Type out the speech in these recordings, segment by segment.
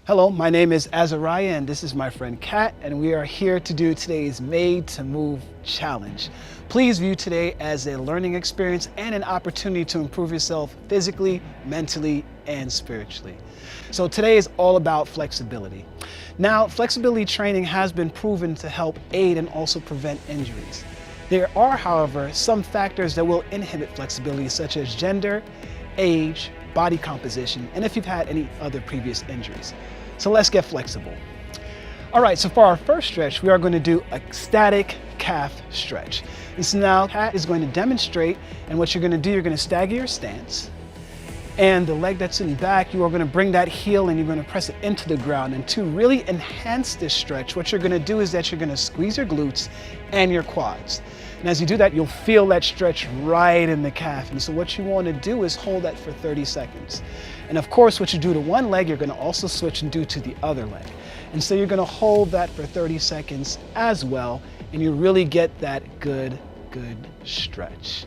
Hello, my name is Azariah and this is my friend Kat, and we are here to do today's Made to Move challenge. Please view today as a learning experience and an opportunity to improve yourself physically, mentally, and spiritually. So today is all about flexibility. Now, flexibility training has been proven to help aid and also prevent injuries. There are, however, some factors that will inhibit flexibility, such as gender, age, body composition, and if you've had any other previous injuries. So let's get flexible. All right, so for our first stretch, we are going to do a static calf stretch. And so now Kat is going to demonstrate, and what you're going to do, you're going to stagger your stance, and the leg that's in back, you are going to bring that heel and you're going to press it into the ground. And to really enhance this stretch, what you're going to do is that you're going to squeeze your glutes and your quads. And as you do that, you'll feel that stretch right in the calf. And so what you want to do is hold that for 30 seconds. And of course, what you do to one leg, you're going to also switch and do to the other leg. And so you're going to hold that for 30 seconds as well, and you really get that good stretch.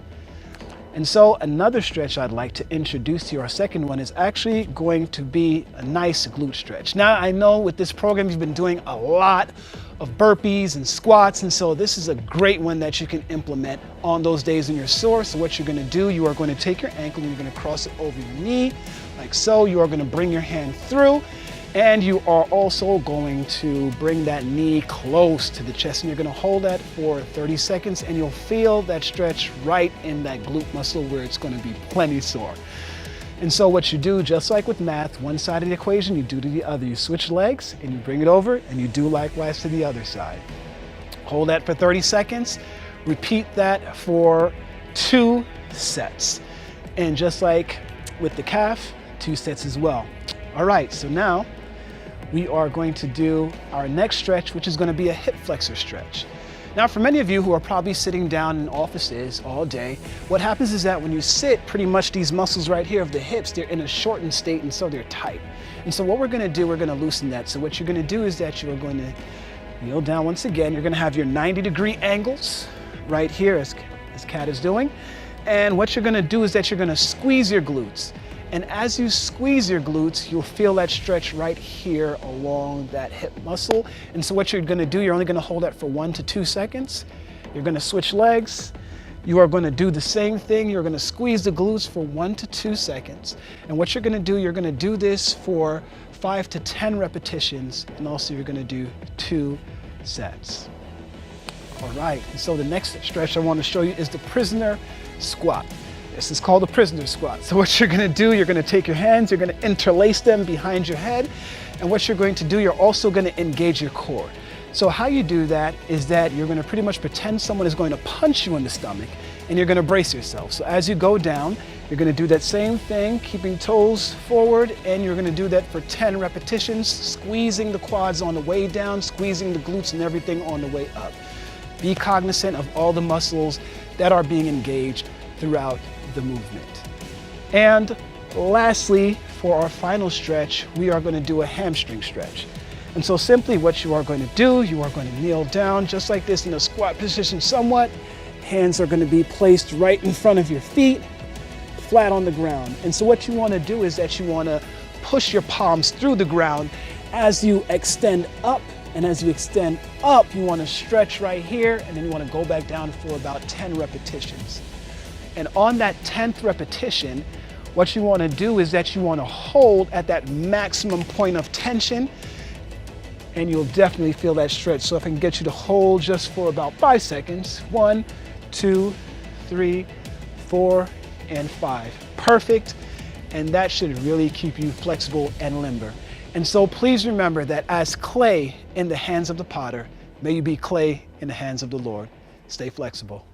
And so another stretch I'd like to introduce to you, our second one, is actually going to be a nice glute stretch. Now, I know with this program, you've been doing a lot of burpees and squats, and so this is a great one that you can implement on those days when you're sore. So what you're going to do, you are going to take your ankle and you're going to cross it over your knee, like so. You are going to bring your hand through, and you are also going to bring that knee close to the chest, and you're going to hold that for 30 seconds, and you'll feel that stretch right in that glute muscle where it's going to be plenty sore. And so what you do, just like with math, one side of the equation, you do to the other. You switch legs and you bring it over and you do likewise to the other side. Hold that for 30 seconds. Repeat that for 2 sets. And just like with the calf, 2 sets as well. All right, so now we are going to do our next stretch, which is going to be a hip flexor stretch. Now, for many of you who are probably sitting down in offices all day, what happens is that when you sit, pretty much these muscles right here of the hips, they're in a shortened state, and so they're tight. And so what we're going to do, we're going to loosen that. So what you're going to do is that you're going to kneel down once again. You're going to have your 90-degree angles right here, as Kat is doing. And what you're going to do is that you're going to squeeze your glutes. And as you squeeze your glutes, you'll feel that stretch right here along that hip muscle. And so what you're going to do, you're only going to hold that for 1 to 2 seconds. You're going to switch legs. You are going to do the same thing. You're going to squeeze the glutes for 1 to 2 seconds. And what you're going to do, you're going to do this for 5 to 10 repetitions. And also you're going to do 2 sets. All right, and so the next stretch I want to show you is the prisoner squat. This is called a prisoner squat. So what you're going to do, you're going to take your hands, you're going to interlace them behind your head. And what you're going to do, you're also going to engage your core. So how you do that is that you're going to pretty much pretend someone is going to punch you in the stomach, and you're going to brace yourself. So as you go down, you're going to do that same thing, keeping toes forward, and you're going to do that for 10 repetitions, squeezing the quads on the way down, squeezing the glutes and everything on the way up. Be cognizant of all the muscles that are being engaged throughout the movement. And lastly, for our final stretch, we are going to do a hamstring stretch. And so simply what you are going to do, you are going to kneel down just like this in a squat position somewhat. Hands are going to be placed right in front of your feet, flat on the ground. And so what you want to do is that you want to push your palms through the ground as you extend up. And as you extend up, you want to stretch right here, and then you want to go back down for about 10 repetitions. And on that 10th repetition, what you want to do is that you want to hold at that maximum point of tension, and you'll definitely feel that stretch. So if I can get you to hold just for about 5 seconds, 1, 2, 3, 4, and 5. Perfect. And that should really keep you flexible and limber. And so please remember that as clay in the hands of the potter, may you be clay in the hands of the Lord. Stay flexible.